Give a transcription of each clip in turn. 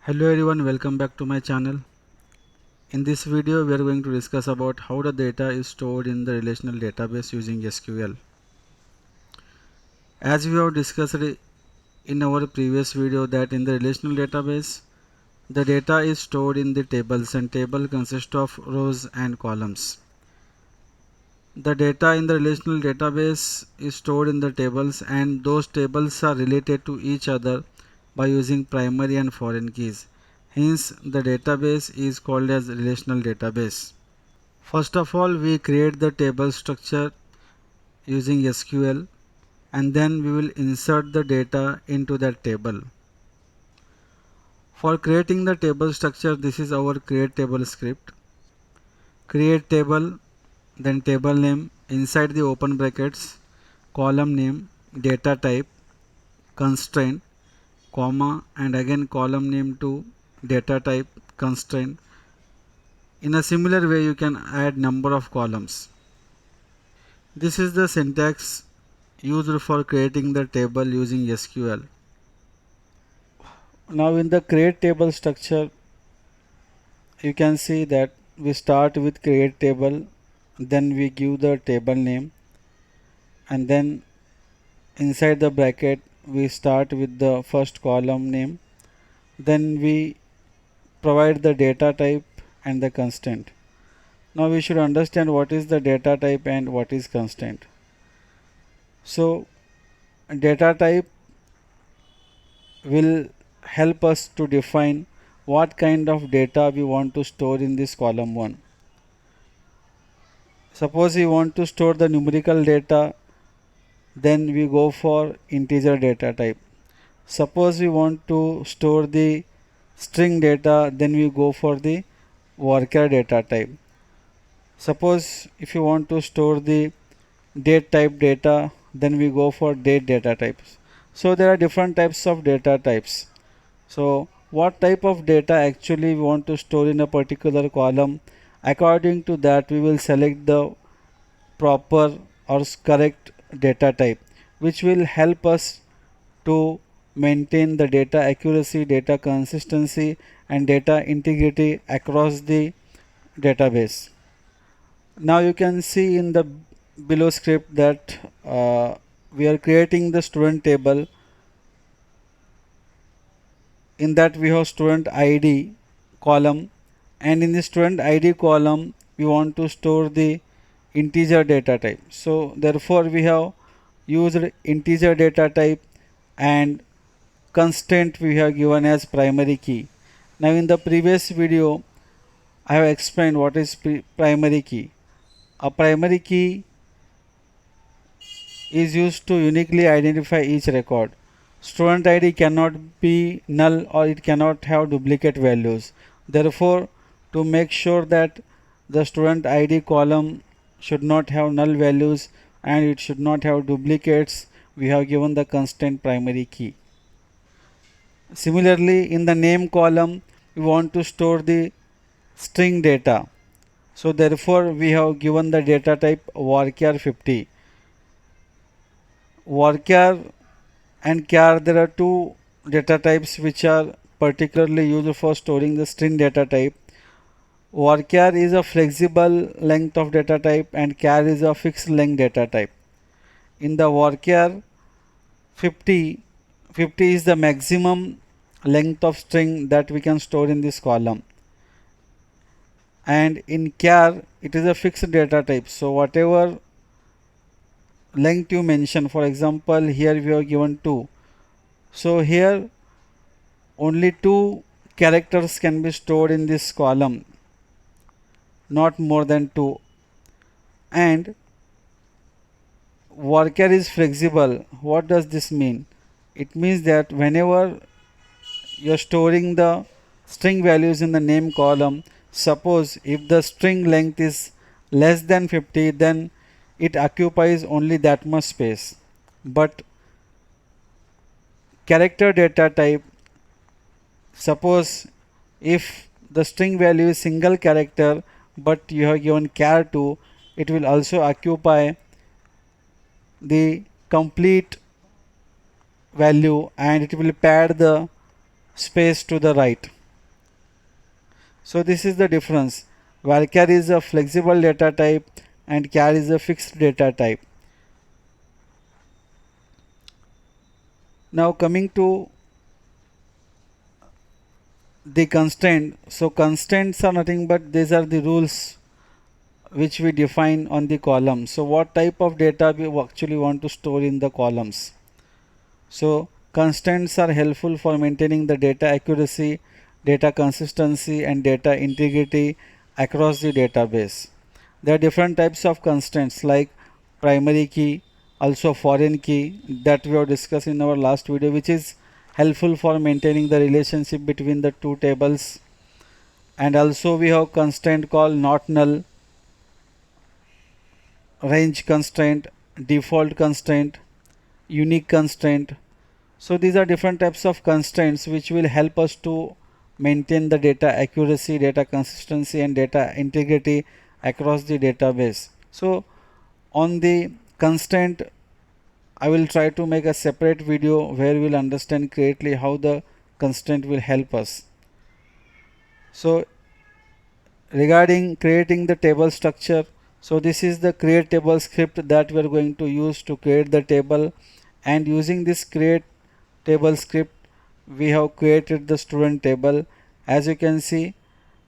Hello everyone, welcome back to my channel. In this video we are going to discuss about how the data is stored in the relational database using SQL. As we have discussed in our previous video that in the relational database the data is stored in the tables and table consist of rows and columns. The data in the relational database is stored in the tables and those tables are related to each other by using primary and foreign keys. Hence, the database is called as relational database. First of all, we create the table structure using SQL and then we will insert the data into that table. For creating the table structure, this is our create table script. Create table, then table name, inside the open brackets, column name, data type, constraint, comma, and again column name to data type, constraint. In a similar way, you can add number of columns. This is the syntax used for creating the table using SQL. Now in the create table structure, you can see that we start with create table, then we give the table name, and then inside the bracket we start with the first column name, then we provide the data type and the constraint. Now we should understand what is the data type and what is constraint. So data type will help us to define what kind of data we want to store in this column 1. Suppose we want to store the numerical data, then we go for integer data type. Suppose we want to store the string data, then we go for the varchar data type. Suppose if you want to store the date type data, then we go for date data types. So there are different types of data types. So what type of data actually we want to store in a particular column, according to that we will select the proper or correct data type, which will help us to maintain the data accuracy, data consistency and data integrity across the database. Now you can see in the below script that we are creating the student table. In that we have student ID column, and in the student ID column we want to store the integer data type. So therefore we have used integer data type and constraint we have given as primary key. Now in the previous video I have explained what is primary key. A primary key is used to uniquely identify each record. Student ID cannot be null or it cannot have duplicate values. Therefore, to make sure that the student ID column should not have null values and it should not have duplicates, we have given the constraint primary key. Similarly, in the name column, we want to store the string data. So therefore, we have given the data type varchar 50. Varchar and char, there are two data types which are particularly used for storing the string data type. Varchar is a flexible length of data type and char is a fixed length data type. In the varchar 50 is the maximum length of string that we can store in this column, and in char it is a fixed data type. So whatever length you mention, for example here we have given 2, so here only 2 characters can be stored in this column, not more than 2. And varchar is flexible. What does this mean? It means that whenever you are storing the string values in the name column, suppose if the string length is less than 50, then it occupies only that much space. But character data type, suppose if the string value is single character but you have given char 2, it will also occupy the complete value and it will pad the space to the right. So this is the difference. Varchar is a flexible data type and char is a fixed data type. Now coming to the constraint. So constraints are nothing but these are the rules which we define on the column. So what type of data we actually want to store in the columns. So constraints are helpful for maintaining the data accuracy, data consistency and data integrity across the database. There are different types of constraints like primary key, also foreign key that we have discussed in our last video, which is helpful for maintaining the relationship between the two tables. And also we have constraint called not null, range constraint, default constraint, unique constraint. So these are different types of constraints which will help us to maintain the data accuracy, data consistency and data integrity across the database. So on the constraint, I will try to make a separate video where we will understand clearly how the constraint will help us. So regarding creating the table structure, so this is the create table script that we are going to use to create the table, and using this create table script we have created the student table. As you can see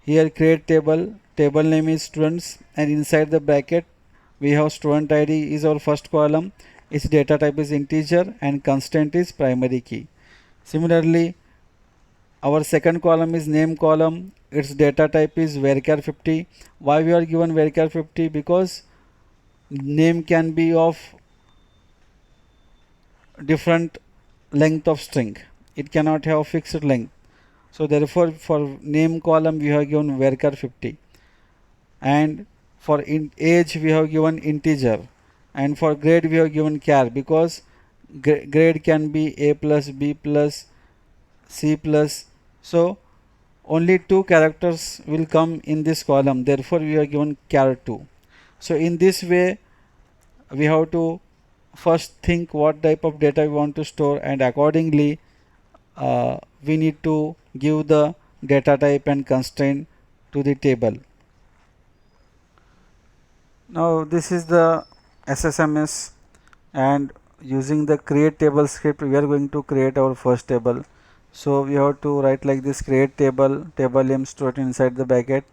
here, create table, table name is students, and inside the bracket we have student ID is our first column, its data type is integer and constraint is primary key. Similarly, our second column is name column, its data type is varchar 50. Why we are given varchar 50? Because name can be of different length of string, it cannot have fixed length. So therefore for name column we have given varchar 50, and for age we have given integer, and for grade we have given char, because grade can be A plus, B plus, C plus. So only two characters will come in this column, therefore we are given char 2. So in this way we have to first think what type of data we want to store, and accordingly we need to give the data type and constraint to the table. Now this is the SSMS, and using the create table script we are going to create our first table. So we have to write like this: create table, table name stored inside the bracket,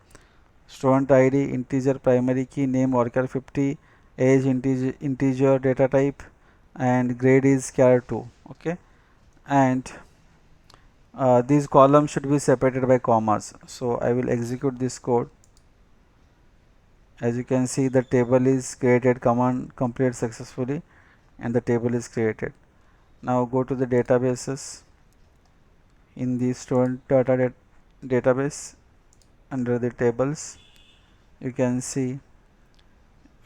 student ID integer, primary key, name varchar 50, age integer, data type, and grade is char 2. Okay, and these columns should be separated by commas. So I will execute this code. As you can see, the table is created, command completed successfully, and the table is created. Now go to the databases. In the student data database, under the tables you can see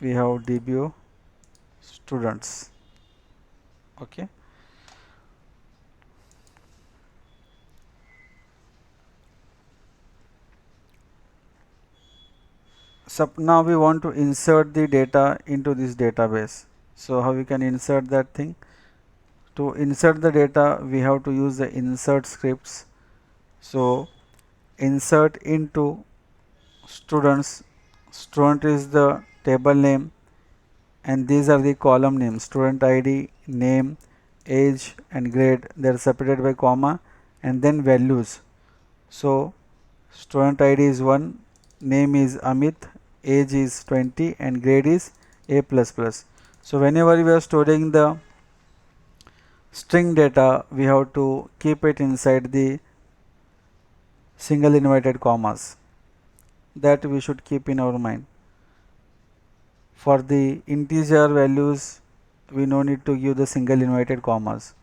we have DBO students. Okay, so now we want to insert the data into this database. So how we can insert that thing? To insert the data we have to use the insert scripts. So insert into students, student is the table name and these are the column names: student ID, name, age and grade. They are separated by comma, and then values. So student ID is 1, name is Amit, age is 20 and grade is A++. So whenever we are storing the string data we have to keep it inside the single inverted commas. That we should keep in our mind. For the integer values we no need to give the single inverted commas.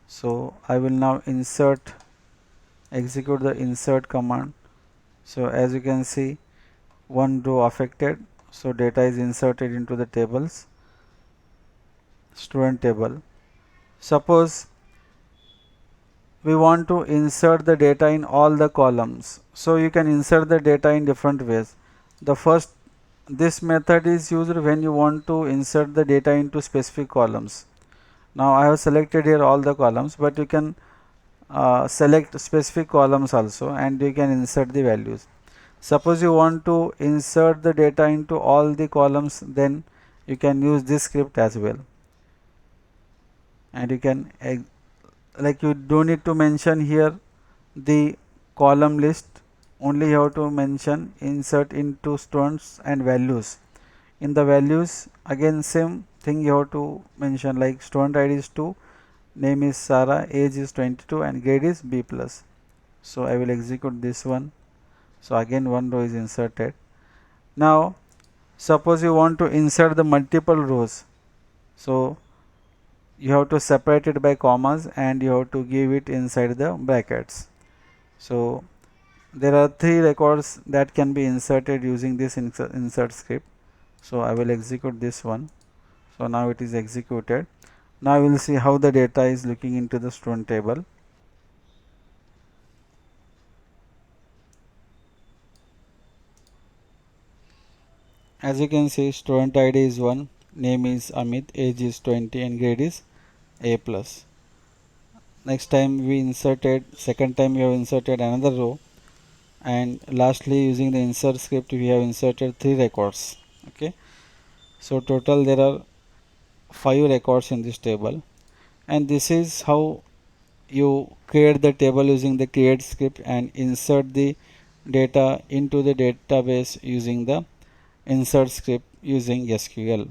So I will now execute the insert command. So as you can see, one row affected, so data is inserted into the tables, student table. Suppose we want to insert the data in all the columns, so you can insert the data in different ways. This method is used when you want to insert the data into specific columns. Now I have selected here all the columns, but you can select specific columns also, and you can insert the values. Suppose you want to insert the data into all the columns, then you can use this script as well, and you can like you don't need to mention here the column list, only you have to mention insert into students and values. In the values again same thing, you have to mention like student id is 2, name is Sarah, age is 22, and grade is B plus. So I will execute this one. So again one row is inserted. Now suppose you want to insert the multiple rows, so you have to separate it by commas and you have to give it inside the brackets. So there are 3 records that can be inserted using this insert script. So I will execute this one. So now it is executed. Now we will see how the data is looking into the student table. As you can see, student ID is 1, name is Amit, age is 20, and grade is A plus. Next time we inserted, second time we have inserted another row, and lastly using the insert script we have inserted 3 records. Okay, so total there are 5 records in this table, and this is how you create the table using the create script and insert the data into the database using the insert script using SQL.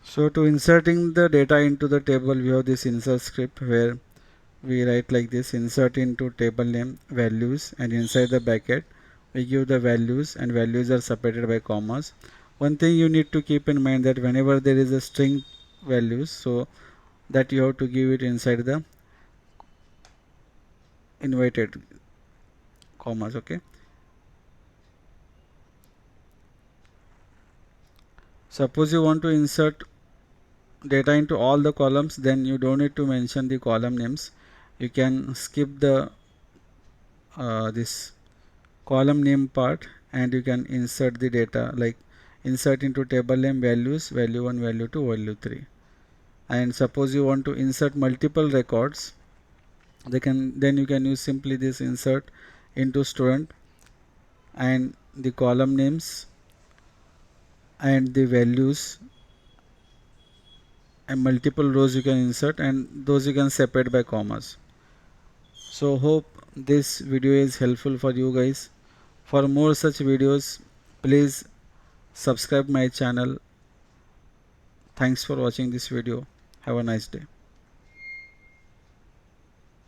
So to inserting the data into the table, we have this insert script where we write like this: insert into table name values, and inside the bracket we give the values, and values are separated by commas. One thing you need to keep in mind, that whenever there is a string values, so that you have to give it inside the inverted commas. Okay, suppose you want to insert data into all the columns, then you don't need to mention the column names. You can skip the this column name part, and you can insert the data like insert into table name values, value 1, value 2, value 3. And suppose you want to insert multiple records, then you can use simply this insert into student and the column names and the values, and multiple rows you can insert, and those you can separate by commas. So hope this video is helpful for you guys. For more such videos, please subscribe my channel. Thanks for watching this video. Have a nice day.